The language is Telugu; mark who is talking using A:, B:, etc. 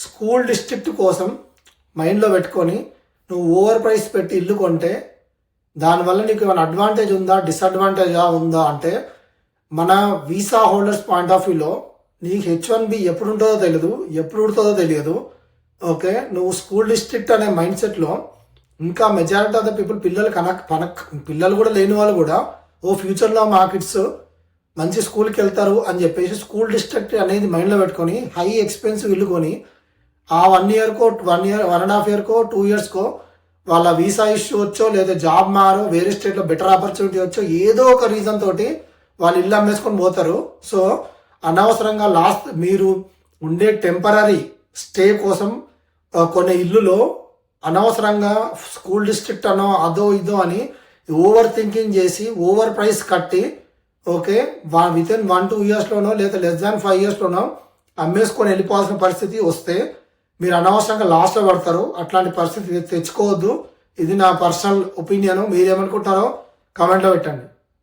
A: స్కూల్ డిస్ట్రిక్ట్ కోసం మైండ్లో పెట్టుకొని నువ్వు ఓవర్ ప్రైస్ పెట్టి ఇల్లు కొంటే దానివల్ల నీకు ఏమైనా అడ్వాంటేజ్ ఉందా డిసడ్వాంటేజా ఉందా అంటే మన వీసా హోల్డర్స్ పాయింట్ ఆఫ్ వ్యూలో నీకు H1B ఎప్పుడు ఉంటుందో తెలియదు, ఎప్పుడు ఉంటుందో తెలియదు. ఓకే, నువ్వు స్కూల్ డిస్ట్రిక్ట్ అనే మైండ్ సెట్లో ఇంకా మెజారిటీ ఆఫ్ ద పీపుల్ పిల్లలు కూడా లేని వాళ్ళు కూడా ఫ్యూచర్లో మా కిడ్స్ మంచి స్కూల్కి వెళ్తారు అని చెప్పేసి స్కూల్ డిస్ట్రిక్ట్ అనేది మైండ్లో పెట్టుకొని హై ఎక్స్పెన్సివ్ ఇల్లు కొని ఆ 1 ఇయర్కో 1.5 ఇయర్కో 2 ఇయర్స్కో వాళ్ళ వీసా ఇష్యూ వచ్చో లేదా జాబ్ మారో వేరే స్టేట్లో బెటర్ ఆపర్చునిటీ వచ్చో ఏదో ఒక రీజన్ తోటి వాళ్ళు ఇల్లు అమ్మేసుకొని పోతారు. సో అనవసరంగా మీరు ఉండే టెంపరీ స్టే కోసం కొన్ని ఇల్లులో అనవసరంగా స్కూల్ డిస్ట్రిక్ట్ అనో అదో ఇదో అని ఓవర్ థింకింగ్ చేసి ఓవర్ ప్రైస్ కట్టి ఓకే విత్ ఇన్ 1-2 ఇయర్స్లోనో లేదా లెస్ దాన్ 5 ఇయర్స్లోనో అమ్మేసుకొని వెళ్ళిపోవాల్సిన పరిస్థితి వస్తే మీరు అనవసరంగా లాస్లో పడతారు. అట్లాంటి పరిస్థితి తెచ్చుకోవద్దు. ఇది నా పర్సనల్ ఒపీనియన్. మీరేమనుకుంటారో కామెంట్లో పెట్టండి.